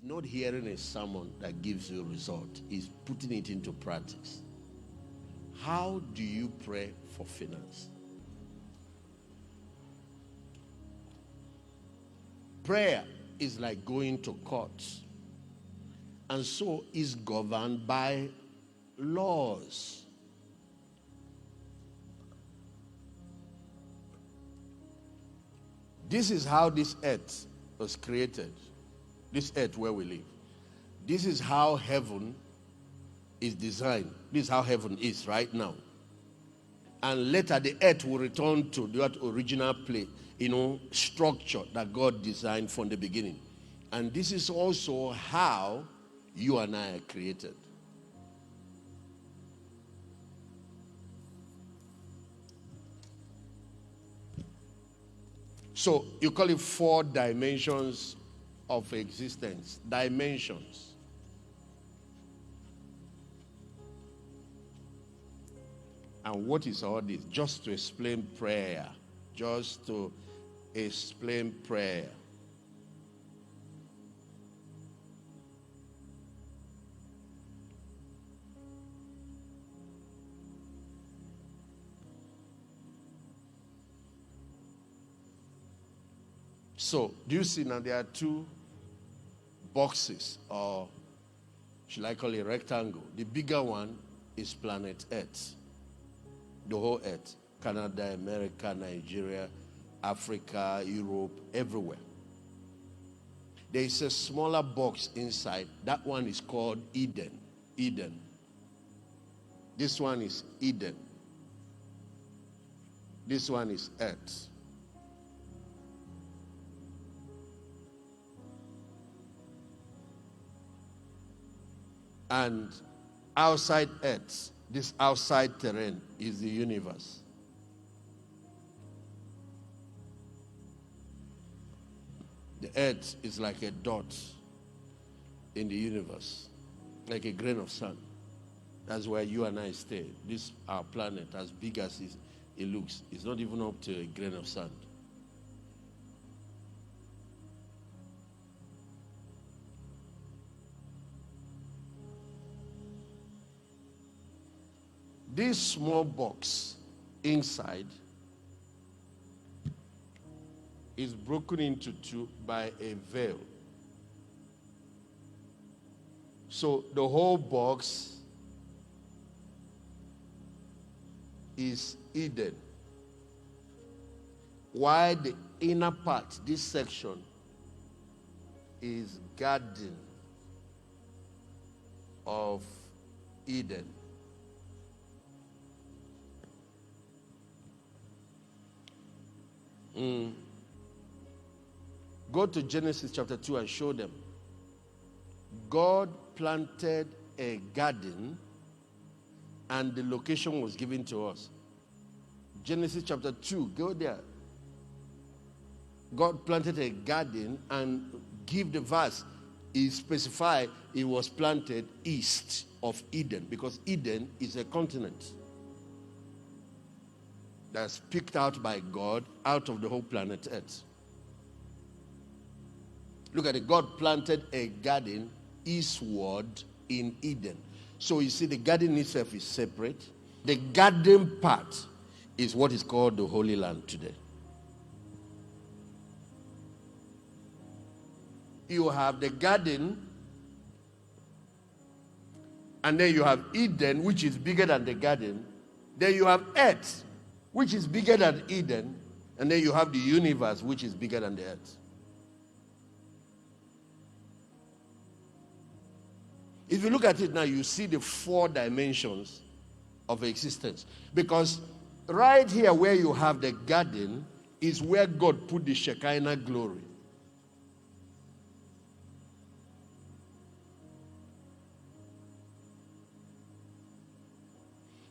not hearing a sermon that gives you a result. It's putting it into practice. How do you pray for finance? Prayer is like going to court, and so is governed by laws. This is how this earth was created, this earth where we live. This is how heaven is designed. This is how heaven is right now. And later the earth will return to that original place, structure that God designed from the beginning. And this is also how you and I are created. So you call it 4 dimensions of existence. Dimensions. And what is all this? Just to explain prayer. Just to explain prayer. So, do you see now there are 2 boxes, or should I call it rectangle? The bigger one is planet Earth. The whole Earth. Canada, America, Nigeria, Africa, Europe, everywhere. There is a smaller box inside. That one is called Eden. Eden. This one is Eden. This one is Earth. And outside Earth, this outside terrain is the universe. The Earth is like a dot in the universe, like a grain of sand. That's where you and I stay. This, our planet, as big as it looks, is not even up to a grain of sand. This small box inside is broken into 2 by a veil. So the whole box is Eden. While the inner part, this section, is Garden of Eden. Go to Genesis chapter 2 and show them. God planted a garden and the location was given to us. Genesis chapter 2, go there. God planted a garden and give the verse. He specified it was planted east of Eden, because Eden is a continent that's picked out by God out of the whole planet Earth. Look at it. God planted a garden eastward in Eden. So you see, the garden itself is separate. The garden part is what is called the Holy Land today. You have the garden, and then you have Eden, which is bigger than the garden. Then you have Earth, which is bigger than Eden, and then you have the universe, which is bigger than the Earth. If you look at it now, you see the 4 dimensions of existence. Because right here where you have the garden is where God put the Shekinah glory.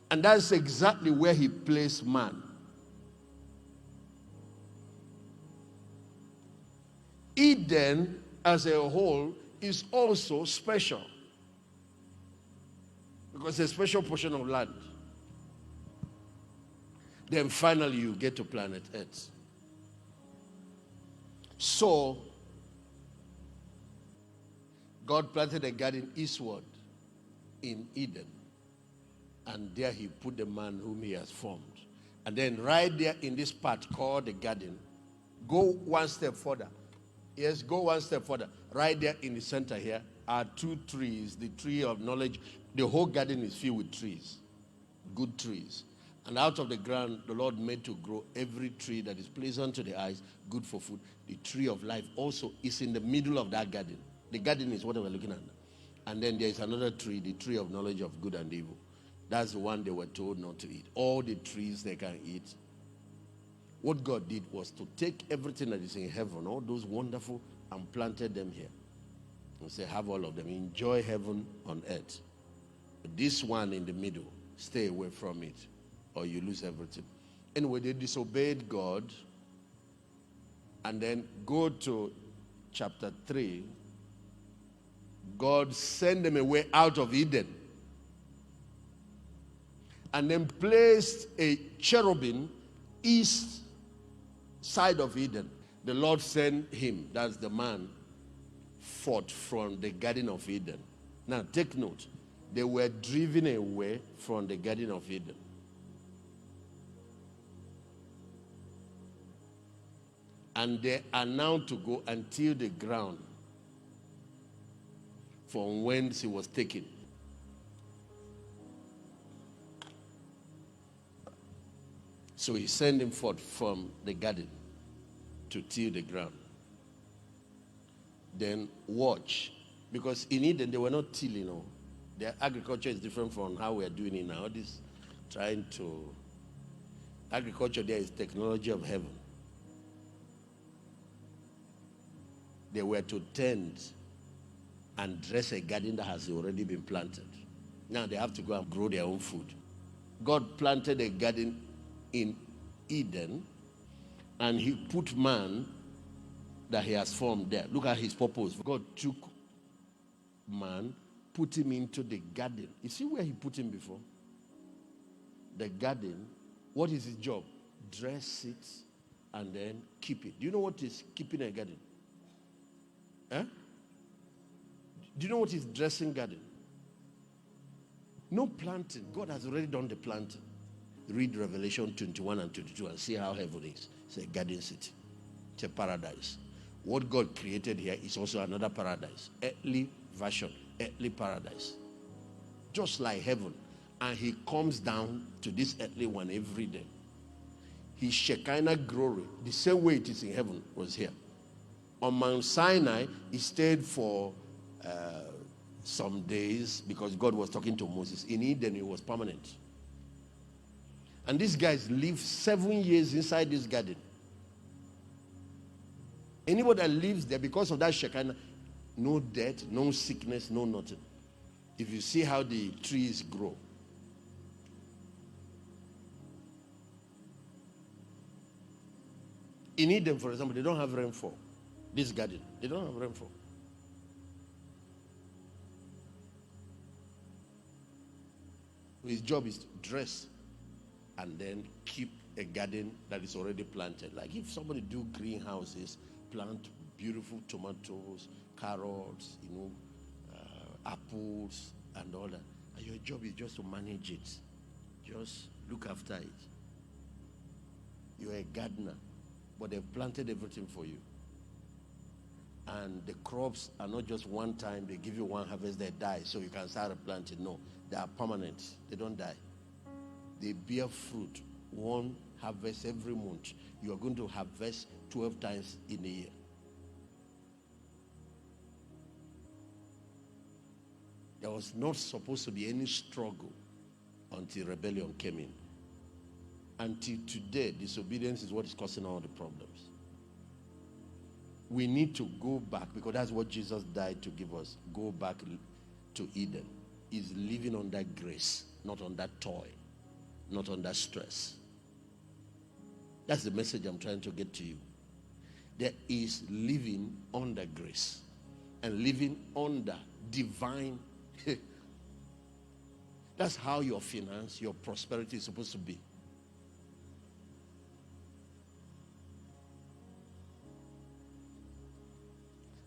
And that's exactly where he placed man. Eden as a whole is also special, because it's a special portion of land. Then finally you get to planet Earth. So God planted a garden eastward in Eden. And there he put the man whom he has formed. And then right there in this part called the garden, go one step further. Yes, go one step further. Right there in the center here are two trees, the tree of knowledge. The whole garden is filled with trees, good trees. And out of the ground, the Lord made to grow every tree that is pleasant to the eyes, good for food. The tree of life also is in the middle of that garden. The garden is what we're looking at. And then there is another tree, the tree of knowledge of good and evil. That's the one they were told not to eat. All the trees they can eat. What God did was to take everything that is in heaven, all those wonderful, and planted them here. And say, have all of them. Enjoy heaven on earth. But this one in the middle, stay away from it, or you lose everything. Anyway, they disobeyed God. And then go to chapter 3. God sent them away out of Eden. And then placed a cherubim east side of Eden. The Lord sent him, that's the man, forth from the Garden of Eden. Now take note, they were driven away from the Garden of Eden. And they are now to go and till the ground from whence he was taken. So he sent him forth from the garden to till the ground. Then watch. Because in Eden, they were not tilling. No. Their agriculture is different from how we are doing it now. Agriculture there is technology of heaven. They were to tend and dress a garden that has already been planted. Now they have to go and grow their own food. God planted a garden in Eden, and he put man that he has formed there. Look at his purpose. God took man, put him into the garden. You see where he put him before? The garden. What is his job? Dress it and then keep it. Do you know what is keeping a garden? Huh? Do you know what is dressing garden? No planting. God has already done the planting. Read Revelation 21 and 22 and see how heaven is. It's a garden city. It's a paradise. What God created here is also another paradise. Earthly version. Earthly paradise. Just like heaven. And he comes down to this earthly one every day. His Shekinah glory, the same way it is in heaven, was here. On Mount Sinai, he stayed for some days because God was talking to Moses. In Eden, it was permanent. And these guys lived 7 years inside this garden. Anybody that lives there, because of that Shekinah, no death, no sickness, no nothing. If you see how the trees grow. In Eden, for example, they don't have rainfall. This garden, they don't have rainfall. His job is to dress and then keep a garden that is already planted. Like if somebody do greenhouses, plant beautiful tomatoes, carrots, apples and all that. And your job is just to manage it. Just look after it. You're a gardener, but they've planted everything for you. And the crops are not just one time, they give you one harvest, they die, so you can start planting. No, they are permanent. They don't die. They bear fruit, one harvest every month. You are going to harvest 12 times in a year. There was not supposed to be any struggle until rebellion came in. Until today, disobedience is what is causing all the problems. We need to go back, because that's what Jesus died to give us. Go back to Eden. Is living under grace, not under toil, not under stress. That's the message I'm trying to get to you. There is living under grace and living under divine. That's how your finance, your prosperity is supposed to be.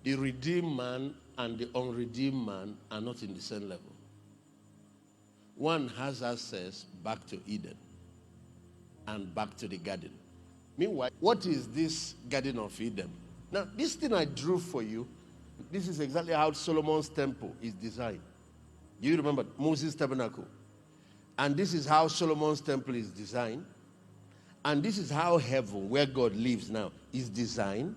The redeemed man and the unredeemed man are not in the same level. One has access back to Eden and back to the garden. Meanwhile, what is this Garden of Eden? Now, this thing I drew for you, this is exactly how Solomon's temple is designed. Do you remember Moses' tabernacle? And this is how Solomon's temple is designed. And this is how heaven, where God lives now, is designed.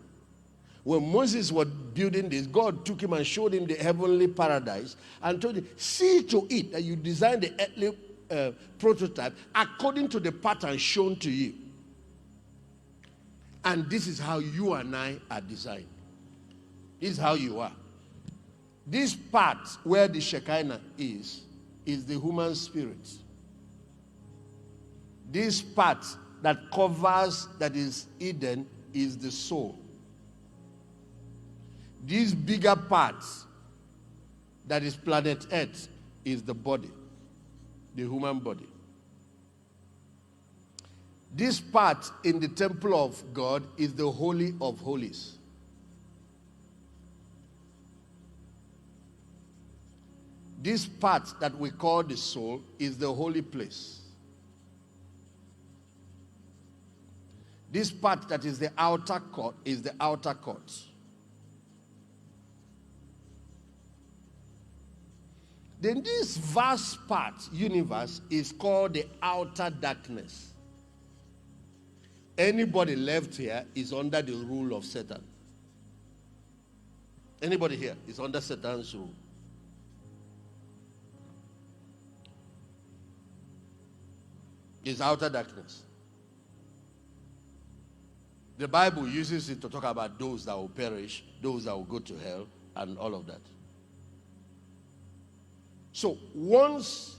When Moses was building this, God took him and showed him the heavenly paradise and told him, see to it that you design the earthly prototype according to the pattern shown to you. And this is how you and I are designed. This is how you are. This part where the Shekinah is the human spirit. This part that covers, that is Eden, is the soul. These bigger parts, that is planet Earth, is the body, the human body. This part in the temple of God is the Holy of Holies. This part that we call the soul is the holy place. This part that is the outer court is the outer court. Then this vast part, universe, is called the outer darkness. Anybody left here is under the rule of Satan. Anybody here is under Satan's rule. It's outer darkness. The Bible uses it to talk about those that will perish, those that will go to hell, and all of that. So once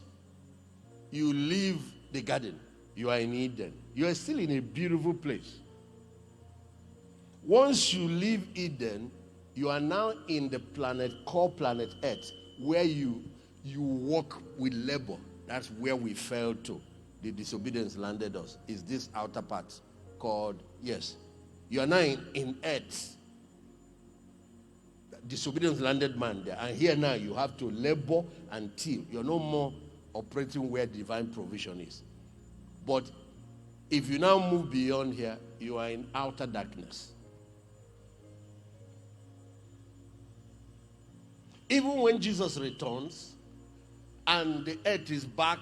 you leave the garden, you are in Eden. You are still in a beautiful place. Once you leave Eden, you are now in the planet called planet Earth, where you walk with labor. That's where we fell to. The disobedience landed us. Is this outer part called, yes. You are now in Earth. Disobedience landed man there. And here now you have to labor and till. You're no more operating where divine provision is. But if you now move beyond here, you are in outer darkness. Even when Jesus returns and the earth is back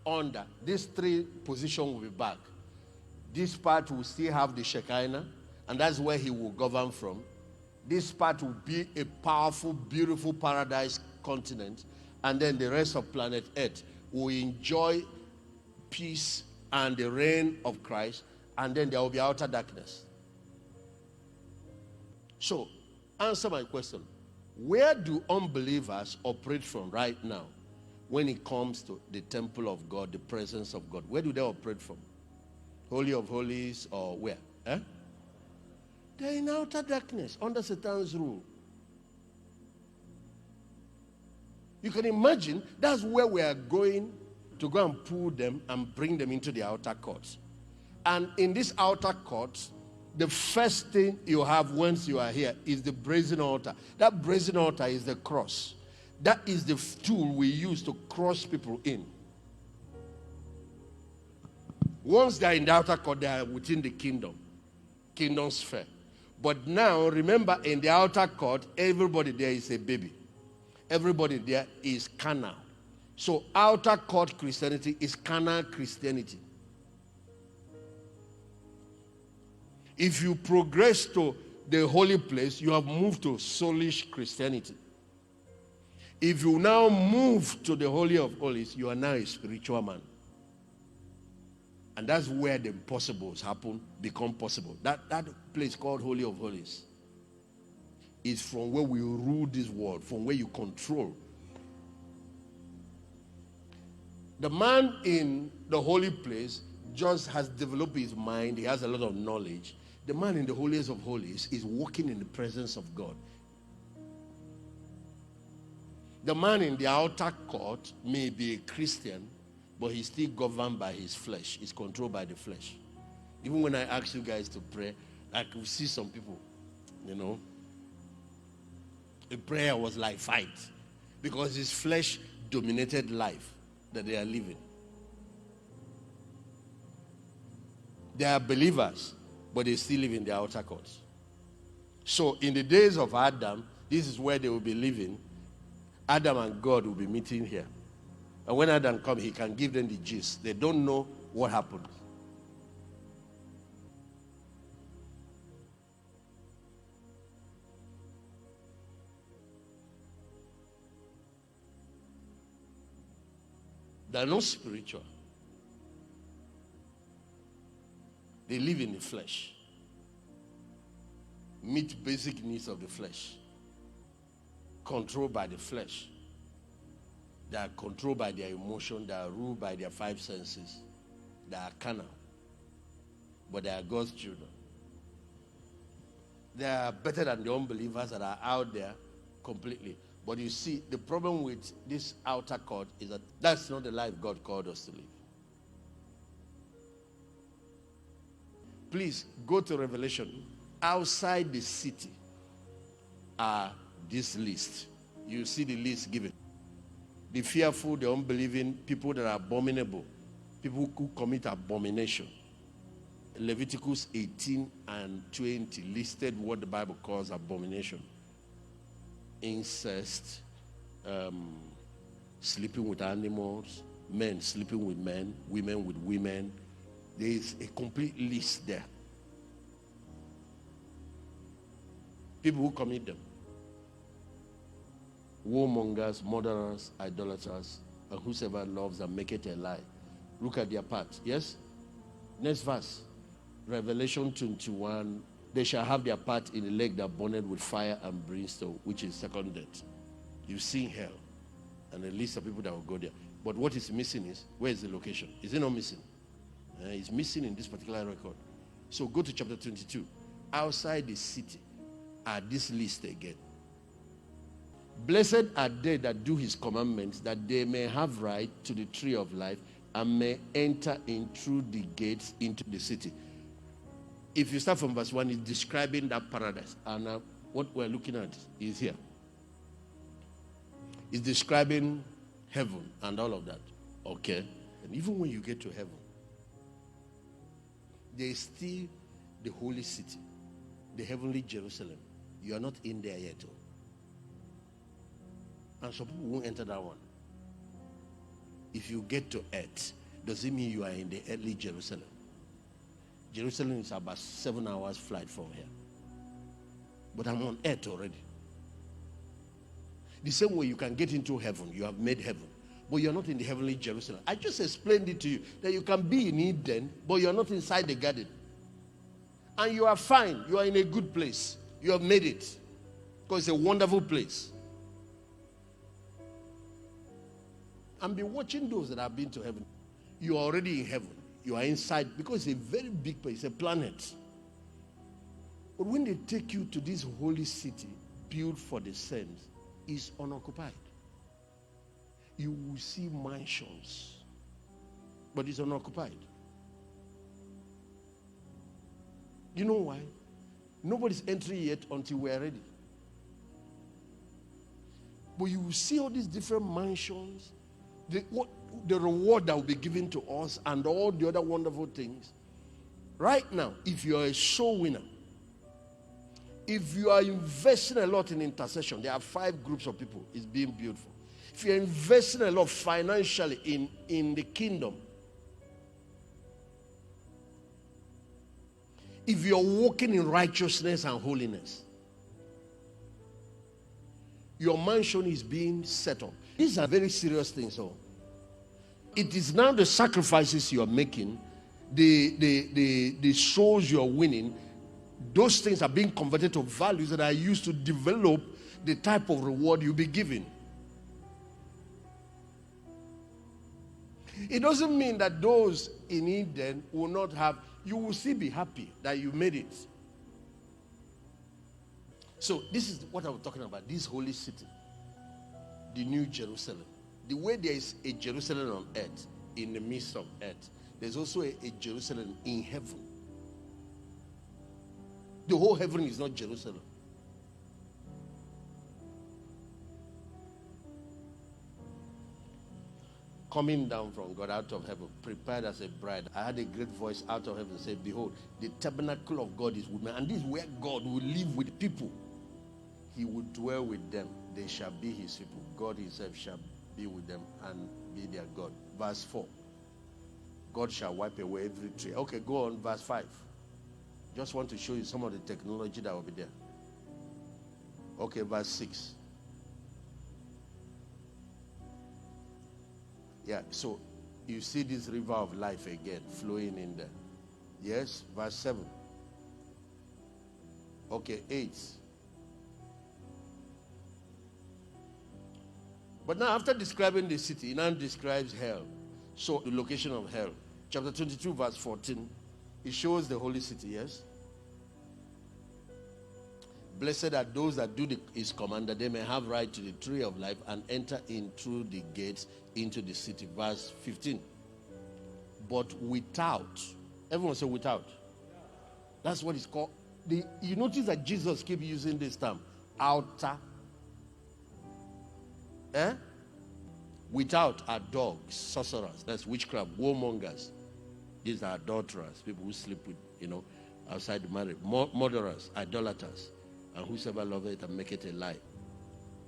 under, these three positions will be back. This part will still have the Shekinah, and that's where he will govern from. This part will be a powerful, beautiful paradise continent, and then the rest of planet Earth will enjoy peace and the reign of Christ, and then there will be outer darkness. So, answer my question. Where do unbelievers operate from right now when it comes to the temple of God, the presence of God? Where do they operate from? Holy of Holies or where? They're in outer darkness, under Satan's rule. You can imagine that's where we are going to go and pull them and bring them into the outer court. And in this outer court, the first thing you have once you are here is the brazen altar. That brazen altar is the cross. That is the tool we use to cross people in. Once they are in the outer court, they are within the kingdom sphere. But now, remember, in the outer court, everybody there is a baby. Everybody there is carnal. So outer court Christianity is carnal Christianity. If you progress to the holy place, you have moved to soulish Christianity. If you now move to the Holy of Holies, you are now a spiritual man. And that's where the impossibles become possible. That place called Holy of Holies is from where we rule this world, from where you control. The man in the holy place just has developed his mind. He has a lot of knowledge. The man in the holiest of holies is walking in the presence of God. The man in the outer court may be a Christian, but he's still governed by his flesh. He's controlled by the flesh. Even when I ask you guys to pray, like we see some people, The prayer was like fight, because it's flesh-dominated life that they are living. They are believers, but they still live in the outer courts. So in the days of Adam, this is where they will be living. Adam and God will be meeting here. And when Adam comes, he can give them the gist. They don't know what happened. They are not spiritual. They live in the flesh. Meet basic needs of the flesh. Controlled by the flesh. They are controlled by their emotion. They are ruled by their five senses. They are carnal. But they are God's children. They are better than the unbelievers that are out there completely. But you see, the problem with this outer court is that that's not the life God called us to live. Please go to Revelation. Outside the city are this list. You see the list given. The fearful, the unbelieving, people that are abominable, people who commit abomination. Leviticus 18 and 20 listed what the Bible calls abomination. Incest, sleeping with animals, men sleeping with men, women with women. There is a complete list there. People who commit them. Warmongers, murderers, idolaters, and whosoever loves and maketh a lie. Look at their part. Yes? Next verse. Revelation 21. They shall have their part in the lake that burneth with fire and brimstone, which is second death. You've seen hell and a list of people that will go there. But what is missing is, where is the location? Is it not missing? It's missing in this particular record. So go to chapter 22. Outside the city are this list again. Blessed are they that do his commandments, that they may have right to the tree of life and may enter in through the gates into the city. If you start from verse 1, it's describing that paradise. And what we're looking at is here. It's describing heaven and all of that. Okay? And even when you get to heaven, there is still the holy city, the heavenly Jerusalem. You are not in there yet. And some people won't enter that one. If you get to earth, does it mean you are in the earthly Jerusalem? Jerusalem is about 7 hours flight from here. But I'm on earth already. The same way you can get into heaven, you have made heaven, but you're not in the heavenly Jerusalem. I just explained it to you, that you can be in Eden, but you're not inside the garden. And you are fine. You are in a good place. You have made it. Because it's a wonderful place. And be watching those that have been to heaven. You are already in heaven. You are inside, because it's a very big place, a planet. But when they take you to this holy city built for the saints, it's unoccupied. You will see mansions, but it's unoccupied. You know why? Nobody's entering yet until we are ready. But you will see all these different mansions, the reward that will be given to us, and all the other wonderful things. Right now, if you are a soul winner, if you are investing a lot in intercession, there are 5 groups of people it's being built for. If you're investing a lot financially in the kingdom, if you're walking in righteousness and holiness, your mansion is being set up. These are very serious things. So it is now the sacrifices you are making, the souls you are winning. Those things are being converted to values that are used to develop the type of reward you'll be given. It doesn't mean that those in Eden will not have, you will still be happy that you made it. So this is what I was talking about, this holy city, the new Jerusalem. The way there is a Jerusalem on earth, in the midst of earth, there's also a Jerusalem in heaven. The whole heaven is not Jerusalem. coming down from God out of heaven, prepared as a bride. I had a great voice out of heaven say, behold, the tabernacle of God is with me. And this is where God will live with people. He will dwell with them. They shall be his people. God himself shall be with them and be their God. Verse 4. God shall wipe away every tear. Okay, go on. Verse 5. Just want to show you some of the technology that will be there. Okay, verse 6. Yeah, so you see this river of life again flowing in there. Yes, verse 7. Okay, 8. But now after describing the city, he now describes hell. So the location of hell. Chapter 22, verse 14. It shows the holy city, yes? Blessed are those that do his command, that they may have right to the tree of life and enter in through the gates into the city. Verse 15. But without, everyone say without. That's what it's called. You notice that Jesus keeps using this term, outer. Without are dogs, sorcerers, that's witchcraft, warmongers. These are adulterers, people who sleep with, outside the marriage. Murderers, idolaters, and whosoever loveth it and make it a lie.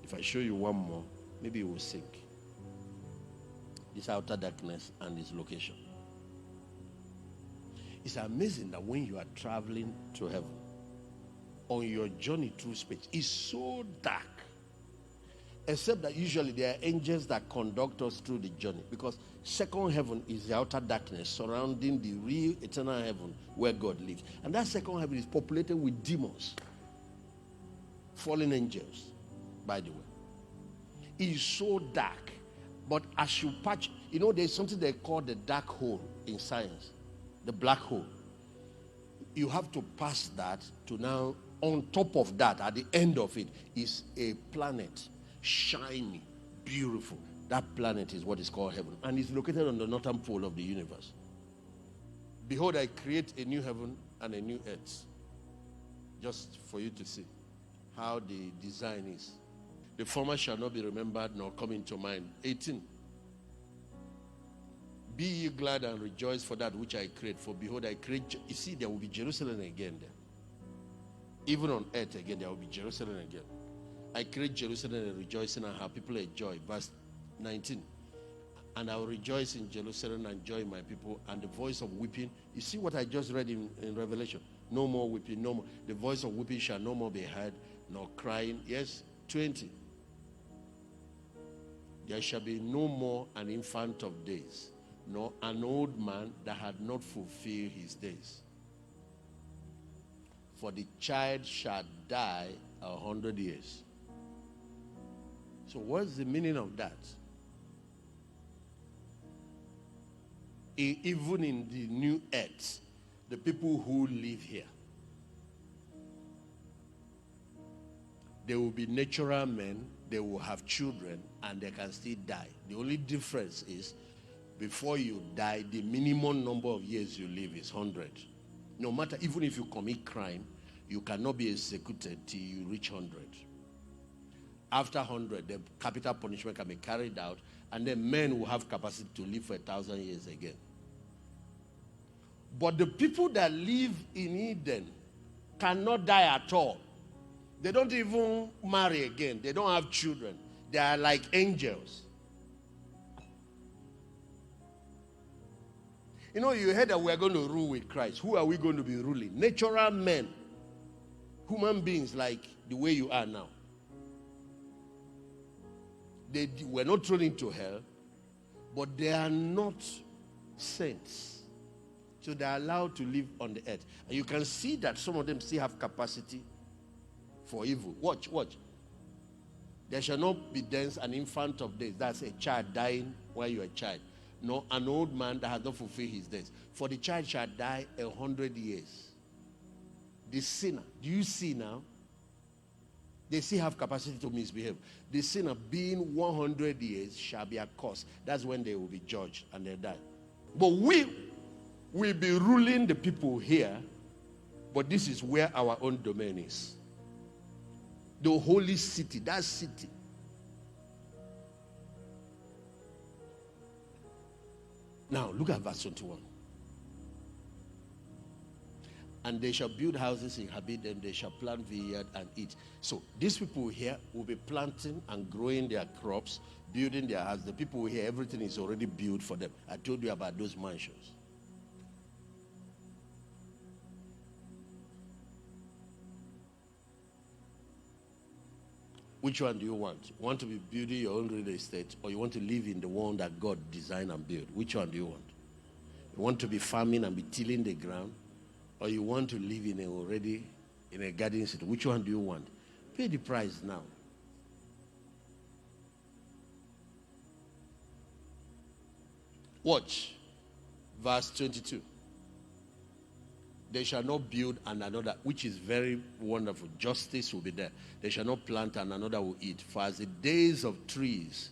If I show you one more, maybe you will sink. This outer darkness and its location. It's amazing that when you are traveling to heaven, on your journey through space, it's so dark. Except that usually there are angels that conduct us through the journey. Because second heaven is the outer darkness surrounding the real eternal heaven where God lives. And that second heaven is populated with demons. Fallen angels, by the way. It is so dark. But as you patch, there's something they call the dark hole in science. The black hole. You have to pass that to now, on top of that, at the end of it, is a planet. Shiny, beautiful. That planet is what is called heaven. And it's located on the northern pole of the universe. Behold, I create a new heaven and a new earth. Just for you to see how the design is. The former shall not be remembered nor come into mind. 18. Be ye glad and rejoice for that which I create. For behold, I create. You see, there will be Jerusalem again there. Even on earth again, there will be Jerusalem again. I create Jerusalem and rejoicing and have people a joy. Verse 19. And I will rejoice in Jerusalem and joy in my people. And the voice of weeping. You see what I just read in Revelation. No more weeping, no more. The voice of weeping shall no more be heard, nor crying. Yes, 20. There shall be no more an infant of days, nor an old man that had not fulfilled his days. For the child shall die 100 years. So what's the meaning of that? Even in the new earth, the people who live here, they will be natural men, they will have children, and they can still die. The only difference is, before you die, the minimum number of years you live is 100. No matter, even if you commit crime, you cannot be executed till you reach 100. After 100, the capital punishment can be carried out, and then men will have capacity to live for 1,000 years again. But the people that live in Eden cannot die at all. They don't even marry again. They don't have children. They are like angels. You heard that we are going to rule with Christ. Who are we going to be ruling? Natural men. Human beings like the way you are now. They were not thrown into hell, but they are not saints. So they are allowed to live on the earth. And you can see that some of them still have capacity for evil. Watch. There shall not be thence an infant of days. That's a child dying while you are a child. Nor an old man that has not fulfilled his days. For the child shall die 100 years. The sinner, do you see now? They still have capacity to misbehave. The sinner being 100 years shall be accursed. That's when they will be judged and they die. But we will be ruling the people here, but this is where our own domain is. The holy city, that city. Now, look at verse 21. And they shall build houses, inhabit them, they shall plant vineyard and eat. So these people here will be planting and growing their crops, building their house. The people here, everything is already built for them. I told you about those mansions. Which one do you want? You want to be building your own real estate, or you want to live in the one that God designed and built? Which one do you want? You want to be farming and be tilling the ground, or you want to live in a garden city? Which one do you want? Pay the price now. Watch verse 22. They shall not build and another, which is very wonderful. Justice will be there. They shall not plant and another will eat. For as the days of trees,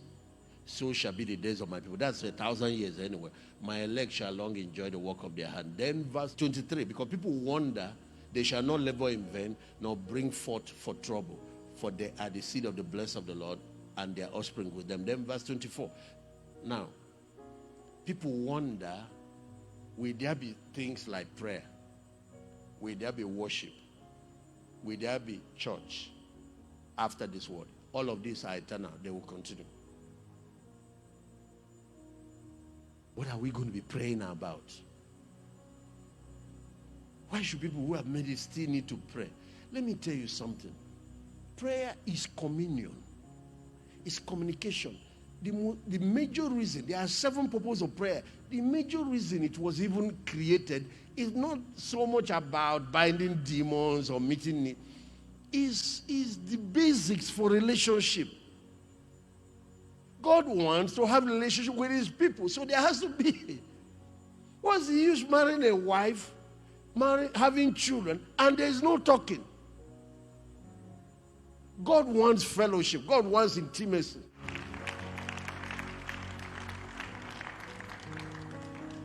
so shall be the days of my people. That's 1,000 years anyway. My elect shall long enjoy the work of their hand. Then verse 23, because people wonder, they shall not labor in vain, nor bring forth for trouble. For they are the seed of the blessed of the Lord, and their offspring with them. Then verse 24. Now, people wonder, will there be things like prayer? Will there be worship? Will there be church after this word? All of these are eternal. They will continue. What are we going to be praying about? Why should people who have made it still need to pray? Let me tell you something. Prayer is communion. It's communication. The major reason, there are 7 purposes of prayer. The major reason it was even created is not so much about binding demons or meeting it. Is the basics for relationship. God wants to have a relationship with his people. So there has to be. What's the use marrying a wife, having children, and there's no talking? God wants fellowship. God wants intimacy.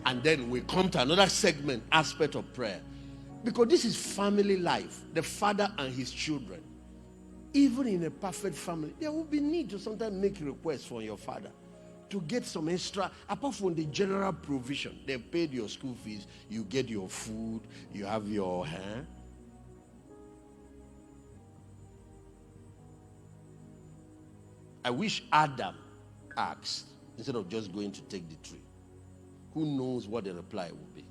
And then we come to another segment, aspect of prayer. Because this is family life, the father and his children. Even in a perfect family, there will be need to sometimes make requests from your father to get some extra, apart from the general provision. They paid your school fees, you get your food, you have your hair. I wish Adam asked instead of just going to take the tree. Who knows what the reply will be?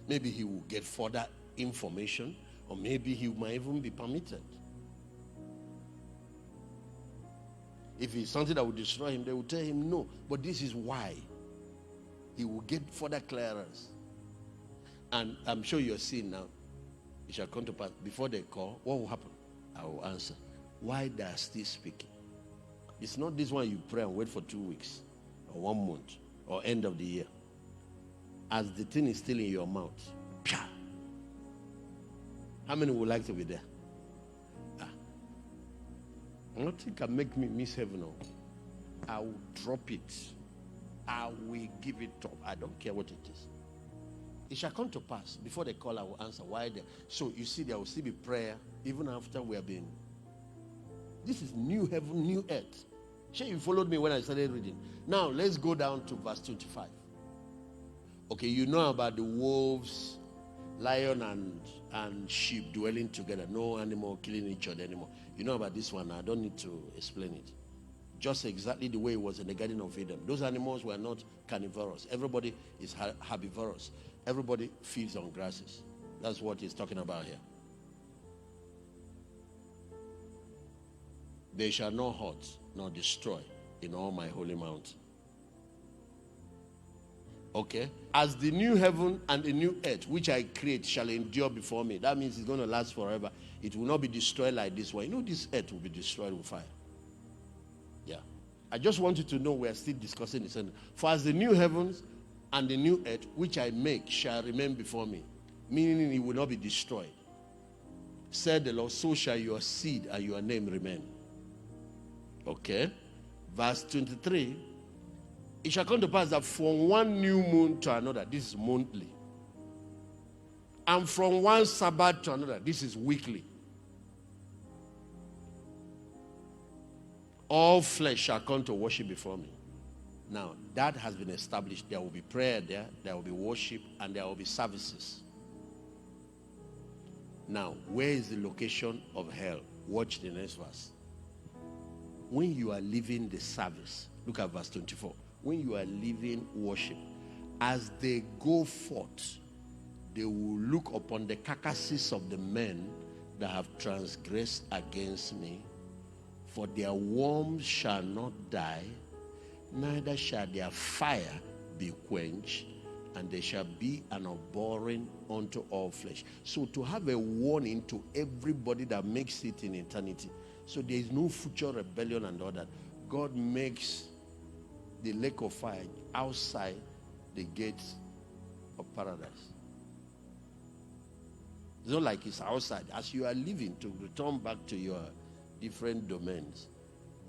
Maybe he will get further information, or maybe he might even be permitted. If it's something that will destroy him, they will tell him no. But this is why. He will get further clearance. And I'm sure you're seeing now, it shall come to pass. Before they call, what will happen? I will answer. Why does this speaking? It's not this one you pray and wait for 2 weeks or 1 month or end of the year. As the thing is still in your mouth. Pia. How many would like to be there? Nothing can make me miss heaven. I will drop it. I will give it up. I don't care what it is. It shall come to pass. Before they call, I will answer. Why there? So you see, there will still be prayer even after we have been. This is new heaven, new earth. Sure, you followed me when I started reading. Now let's go down to verse 25. Okay, you know about the wolves, lion and sheep dwelling together. No animal killing each other anymore. You know about this one. I don't need to explain it. Just exactly the way it was in the Garden of Eden. Those animals were not carnivorous. Everybody is herbivorous. Everybody feeds on grasses. That's what he's talking about here. They shall not hurt nor destroy in all my holy mountain. Okay? As the new heaven and the new earth, which I create, shall endure before me. That means it's going to last forever. It will not be destroyed like this one. You know, this earth will be destroyed with fire. Yeah. I just want you to know we are still discussing this. For as the new heavens and the new earth, which I make, shall remain before me, meaning it will not be destroyed, said the Lord, so shall your seed and your name remain. Okay? Verse 23, it shall come to pass that from one new moon to another, this is monthly, and from one Sabbath to another, this is weekly. All flesh shall come to worship before me. Now, that has been established. There will be prayer there, there will be worship, and there will be services. Now, where is the location of hell? Watch the next verse. When you are leaving the service, look at verse 24. When you are leaving worship, as they go forth, they will look upon the carcasses of the men that have transgressed against me, for their worms shall not die, neither shall their fire be quenched, and they shall be an abhorring unto all flesh. So to have a warning to everybody that makes it in eternity. So there is no future rebellion and all that. God makes the lake of fire outside the gates of paradise. It's not like it's outside. As you are leaving to return back to your different domains,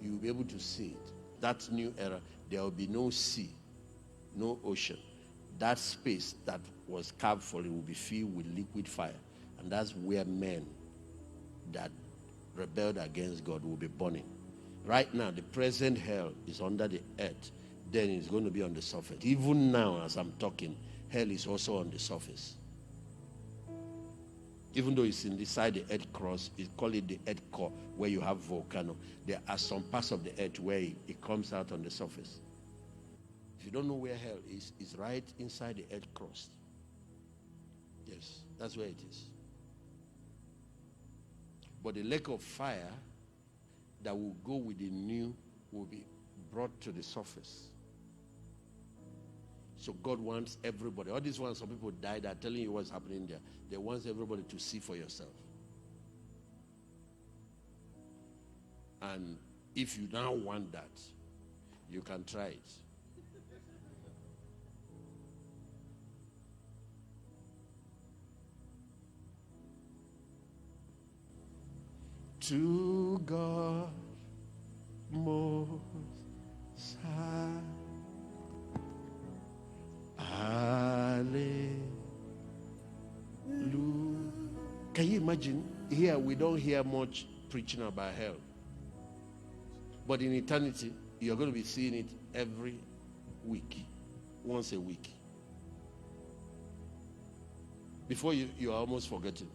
you'll be able to see it. That new era, there will be no sea, no ocean. That space that was carved for it will be filled with liquid fire. And that's where men that rebelled against God will be burning. Right now, the present hell is under the earth. Then it's going to be on the surface. Even now, as I'm talking, hell is also on the surface. Even though it's inside the earth crust, it's called it the earth core, where you have volcano. There are some parts of the earth where it comes out on the surface. If you don't know where hell is, it's right inside the earth crust. Yes, that's where it is. But the lake of fire that will go with the new will be brought to the surface. So God wants everybody. All these ones, some people died, are telling you what's happening there. They want everybody to see for yourself. And if you now want that, you can try it. To God most high. Hallelujah. Can you imagine? Here we don't hear much preaching about hell. But in eternity, you're going to be seeing it every week. Once a week. Before you are almost forgetting.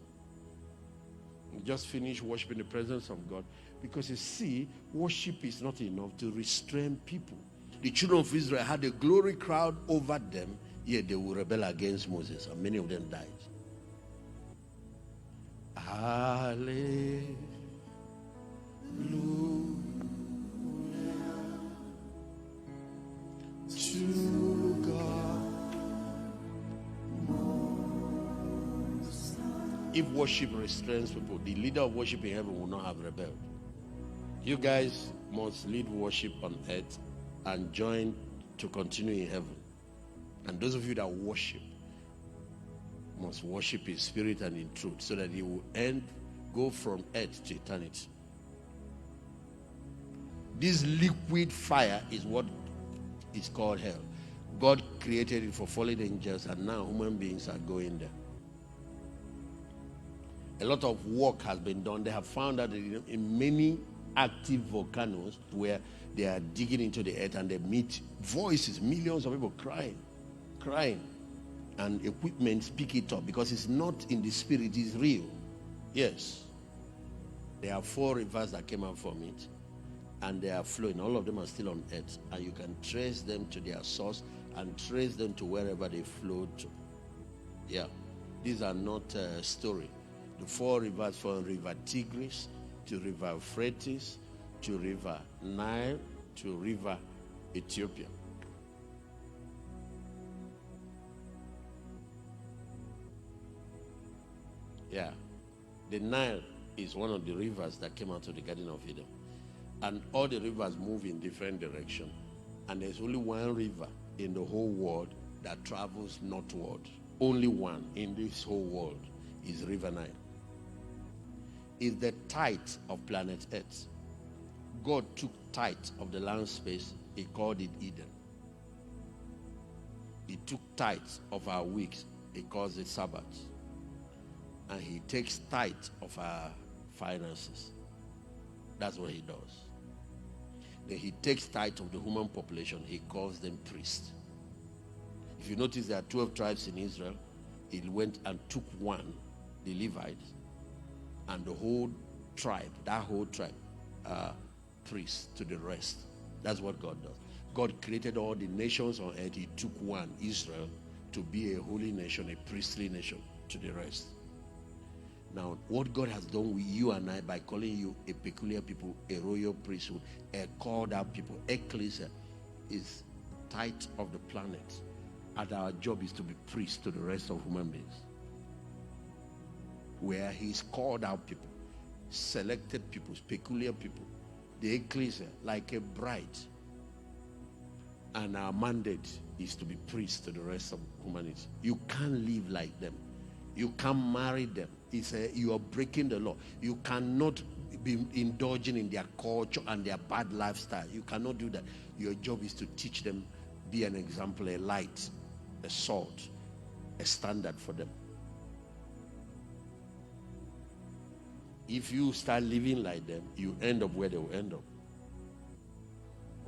You just finish worshiping the presence of God. Because you see, worship is not enough to restrain people. The children of Israel had a glory crowd over them, yet they will rebel against Moses, and many of them died. Hallelujah. To God. If worship restrains people, the leader of worship in heaven will not have rebelled. You guys must lead worship on earth and join to continue in heaven. And those of you that worship must worship in spirit and in truth, so that you will go from earth to eternity. This liquid fire is what is called hell. God created it for fallen angels, and now human beings are going there. A lot of work has been done. They have found that in many active volcanoes where they are digging into the earth and they meet voices, millions of people crying, and equipment speak it up, because it's not in the spirit, it's real. Yes, there are 4 rivers that came out from it, and they are flowing. All of them are still on earth, and you can trace them to their source and trace them to wherever they flow to. Yeah, these are not a story. The 4 rivers, from River Tigris to River Euphrates to River Nile to River Ethiopia. Yeah, the Nile is one of the rivers that came out of the Garden of Eden. And all the rivers move in different directions. And there's only one river in the whole world that travels northward. Only one in this whole world is River Nile. It's the tithe of planet Earth. God took tithe of the land space. He called it Eden. He took tithe of our weeks. He calls it Sabbath. And he takes tithe of our finances. That's what he does. Then he takes tithe of the human population. He calls them priests. If you notice, there are 12 tribes in Israel. He went and took one, the Levites, and the whole tribe, priests to the rest. That's what God does. God created all the nations on earth. He took one, Israel, to be a holy nation, a priestly nation to the rest. Now, what God has done with you and I by calling you a peculiar people, a royal priesthood, a called out people, ecclesia, is tithe of the planet. And our job is to be priests to the rest of human beings. Where he's called out people, selected people, peculiar people, the ecclesia, like a bride. And our mandate is to be priests to the rest of humanity. You can't live like them. You can't marry them. You are breaking the law. You cannot be indulging in their culture and their bad lifestyle. You cannot do that. Your job is to teach them, be an example, a light, a salt, a standard for them. If you start living like them, you end up where they will end up.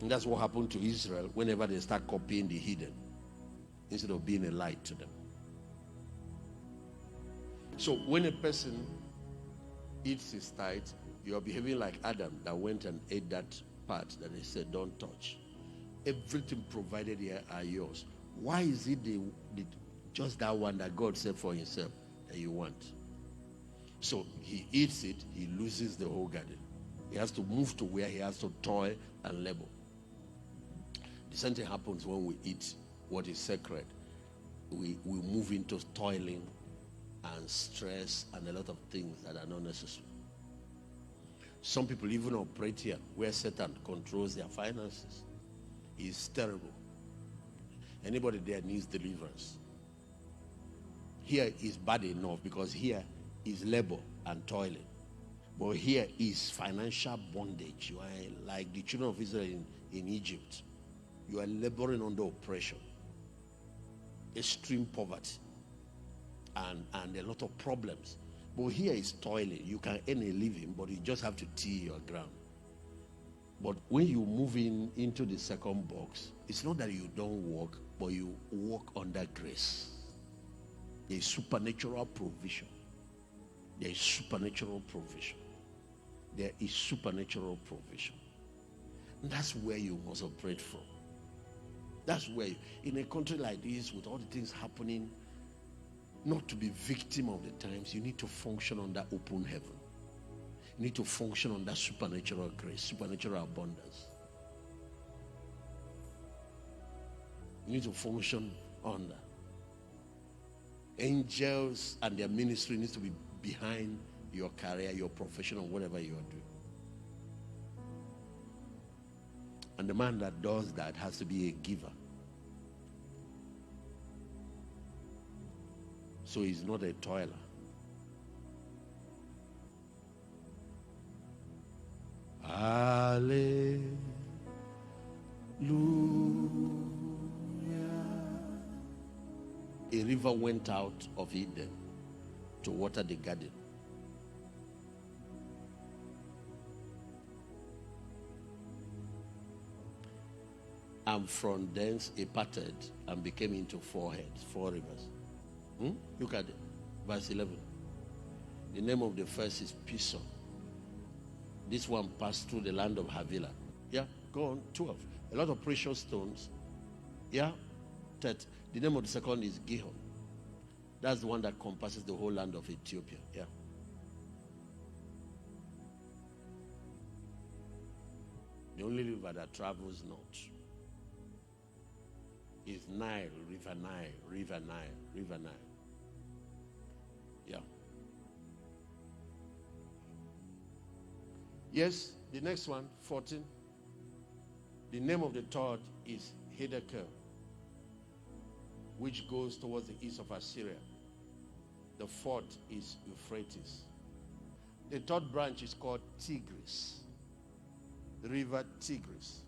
And that's what happened to Israel whenever they start copying the hidden, instead of being a light to them. So when a person eats his tithe, you are behaving like Adam that went and ate that part that they said don't touch. Everything provided here are yours. Why is it just that one that God said for himself that you want? So he eats it, he loses the whole garden. He has to move to where he has to toil and labor. The same thing happens when we eat what is sacred. We move into toiling and stress and a lot of things that are not necessary. Some people even operate here where Satan controls their finances. It's terrible. Anybody there needs deliverance. Here is bad enough because here is labor and toiling. But here is financial bondage. You are like the children of Israel in Egypt. You are laboring under oppression, extreme poverty, and a lot of problems. But here is toiling. You can earn a living, but you just have to till your ground. But when you move into the second box, it's not that you don't work, but you work under grace. There is supernatural provision. There is supernatural provision. There is supernatural provision. And that's where you must operate from. That's where, in a country like this, with all the things happening, not to be victim of the times, you need to function under open heaven. You need to function under supernatural grace, supernatural abundance. You need to function under. Angels and their ministry needs to be behind your career, your profession, or whatever you are doing. And the man that does that has to be a giver. So he's not a toiler. Hallelujah. A river went out of Eden to water the garden. And from thence it parted and became into 4 heads, 4 rivers. Look at it. Verse 11. The name of the first is Pison. This one passed through the land of Havilah. Yeah, go on. 12. A lot of precious stones. Yeah, 30. The name of the second is Gihon. That's the one that compasses the whole land of Ethiopia. Yeah. The only river that travels north is Nile, River Nile, River Nile, River Nile. Yeah. Yes, the next one, 14. The name of the third is Hiddekel, which goes towards the east of Assyria. The fourth is Euphrates. The third branch is called Tigris, the river Tigris.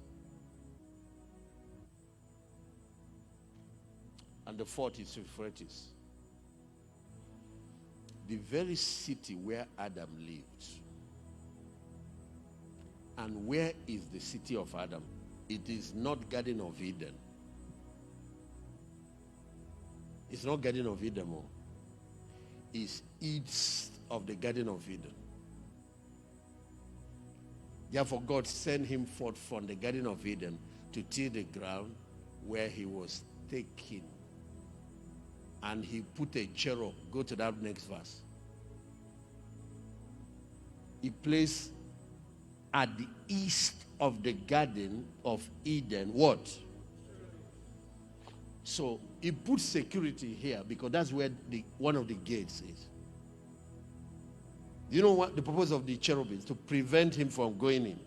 And the fourth is Euphrates. The very city where Adam lived And where is the city of Adam? It is not Garden of Eden. It's not Garden of Eden. It's east of the Garden of Eden. Therefore, God sent him forth from the Garden of Eden to till the ground where he was taken. And he put a cherub. Go to that next verse. He placed at the east of the Garden of Eden what? So he put security here because that's where one of the gates is. You know what the purpose of the cherub is? To prevent him from going in.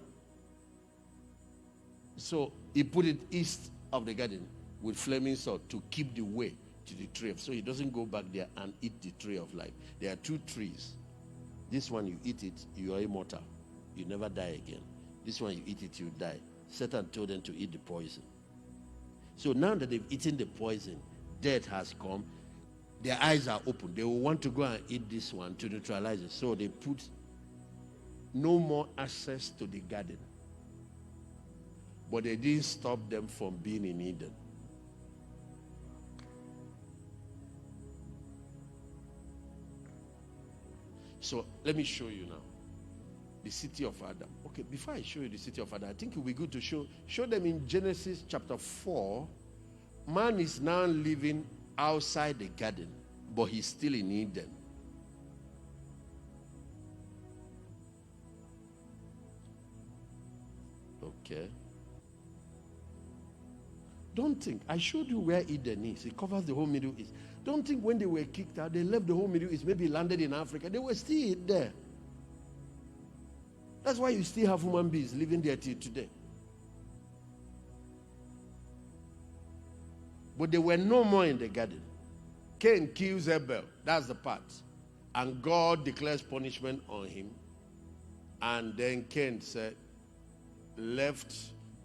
So he put it east of the garden with flaming sword to keep the way to the tree. So he doesn't go back there and eat the tree of life. There are two trees. This one, you eat it, you are immortal. You never die again. This one, you eat it, you die. Satan told them to eat the poison. So now that they've eaten the poison, death has come. Their eyes are open. They will want to go and eat this one to neutralize it. So they put no more access to the garden. But they didn't stop them from being in Eden. So let me show you now the city of Adam. Okay, before I show you the city of Adam, I think it will be good to show them in Genesis chapter 4. Man is now living outside the garden, but he's still in Eden. Okay. Don't think. I showed you where Eden is. It covers the whole Middle East. Don't think when they were kicked out, they left the whole Middle East, maybe landed in Africa. They were still there. That's why you still have human beings living there till today. But they were no more in the garden. Cain kills Abel. That's the part. And God declares punishment on him. And then Cain said, left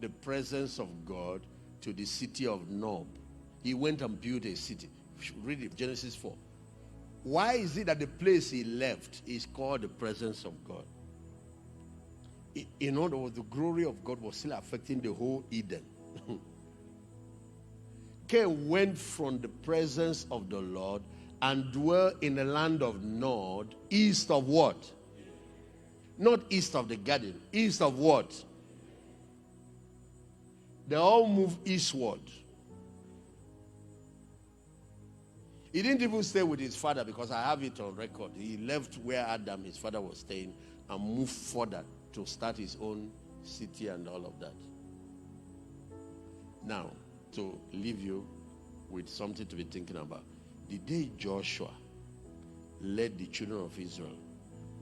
the presence of God to the city of Nob. He went and built a city. Read it, Genesis 4. Why is it that the place he left is called the presence of God? In other words, the glory of God was still affecting the whole Eden. Cain went from the presence of the Lord and dwelt in the land of Nod, east of what? Not east of the garden. East of what? They all moved eastward. He didn't even stay with his father because I have it on record. He left where Adam, his father, was staying and moved further to start his own city and all of that. Now, to leave you with something to be thinking about. The day Joshua led the children of Israel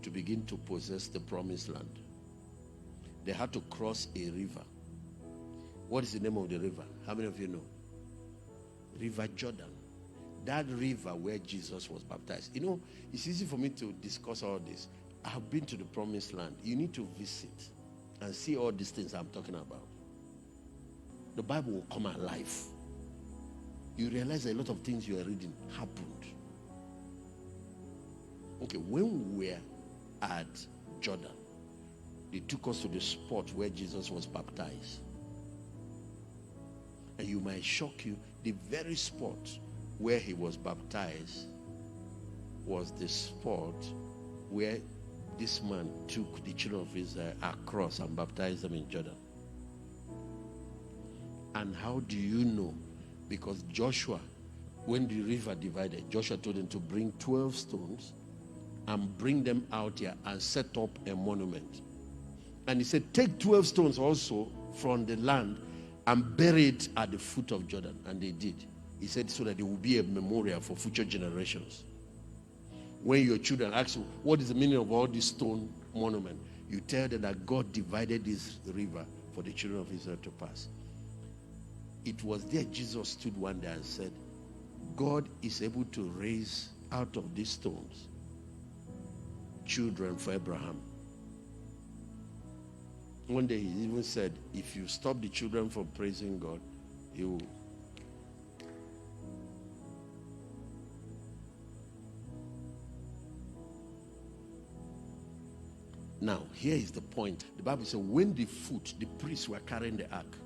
to begin to possess the promised land, they had to cross a river. What is the name of the river? How many of you know? River Jordan. That river where Jesus was baptized. You know, it's easy for me to discuss all this. I have been to the promised land. You need to visit and see all these things I'm talking about. The Bible will come alive. You realize a lot of things you are reading happened. Okay, when we were at Jordan, they took us to the spot where Jesus was baptized. And you might shock you, the very spot where he was baptized was the spot where this man took the children of Israel across and baptized them in Jordan. And how do you know? Because Joshua, when the river divided, Joshua told them to bring 12 stones and bring them out here and set up a monument. And he said, take 12 stones also from the land and bury it at the foot of Jordan. And they did. He said so that there will be a memorial for future generations. When your children ask you, what is the meaning of all this stone monument? You tell them that God divided this river for the children of Israel to pass. It was there Jesus stood one day and said, God is able to raise out of these stones children for Abraham. One day he even said, if you stop the children from praising God, you Now, here is the point. The Bible says when the priests were carrying the ark,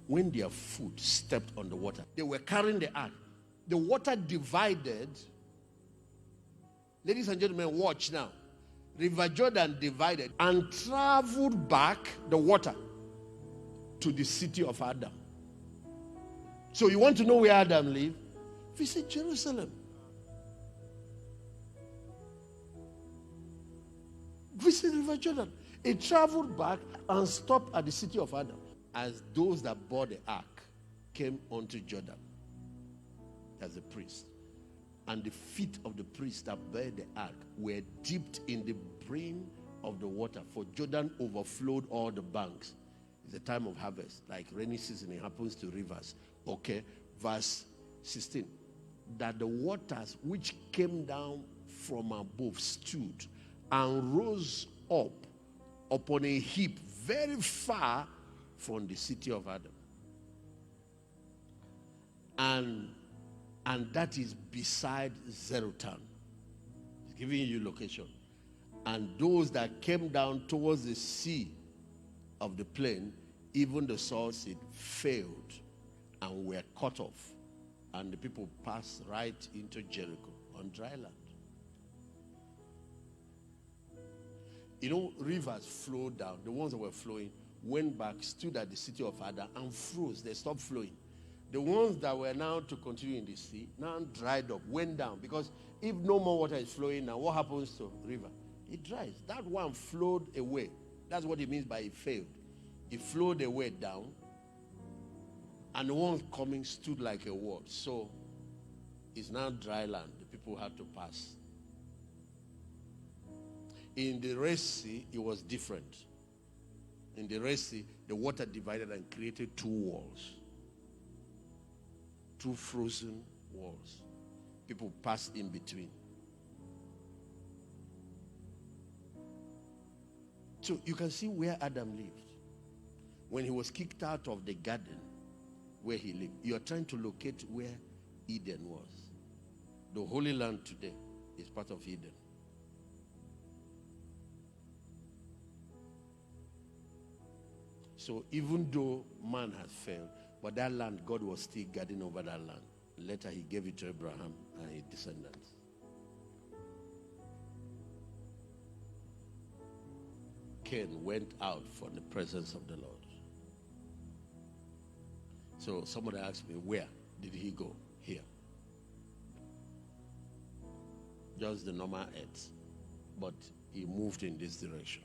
when their foot stepped on the water, they were carrying the ark. The water divided. Ladies and gentlemen, watch now. River Jordan divided and traveled back the water to the city of Adam. So you want to know where Adam lived? Visit Jerusalem. Visit River Jordan. It traveled back and stopped at the city of Adam. As those that bore the ark came onto Jordan, as a priest, and the feet of the priests that bear the ark were dipped in the brim of the water, for Jordan overflowed all the banks. It's a time of harvest, like rainy season. It happens to rivers. Okay, verse 16. That the waters which came down from above stood and rose up upon a heap very far from the city of Adam. And that is beside Zerutan. It's giving you location. And those that came down towards the sea of the plain, even the salt seed failed and were cut off. And the people passed right into Jericho on dry land. You know, rivers flowed down. The ones that were flowing went back, stood at the city of Adam and froze. They stopped flowing. The ones that were now to continue in the sea now dried up, went down. Because if no more water is flowing now, what happens to the river? It dries. That one flowed away. That's what it means by it failed. It flowed away down. And the one coming stood like a wall. So it's now dry land. The people had to pass. In the Red Sea, it was different. In the Red Sea, the water divided and created two walls. Two frozen walls. People passed in between. So you can see where Adam lived. When he was kicked out of the garden where he lived, you are trying to locate where Eden was. The Holy Land today is part of Eden. So even though man has failed, but that land, God was still guarding over that land. Later he gave it to Abraham and his descendants. Cain went out from the presence of the Lord. So somebody asked me, where did he go? Here. Just the normal earth. But he moved in this direction.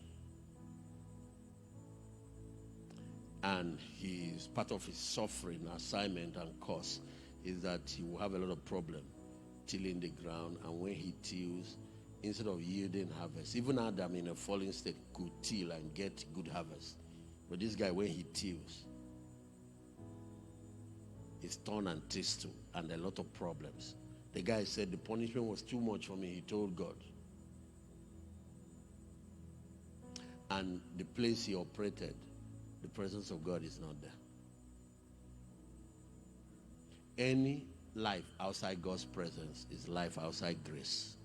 And his part of his suffering, assignment, and course is that he will have a lot of problem tilling the ground. And when he tills, instead of yielding harvest, even Adam in a fallen state could till and get good harvest. But this guy, when he tills, is torn and twisted and a lot of problems. The guy said the punishment was too much for me. He told God. And the place he operated, the presence of God is not there. Any life outside God's presence is life outside grace.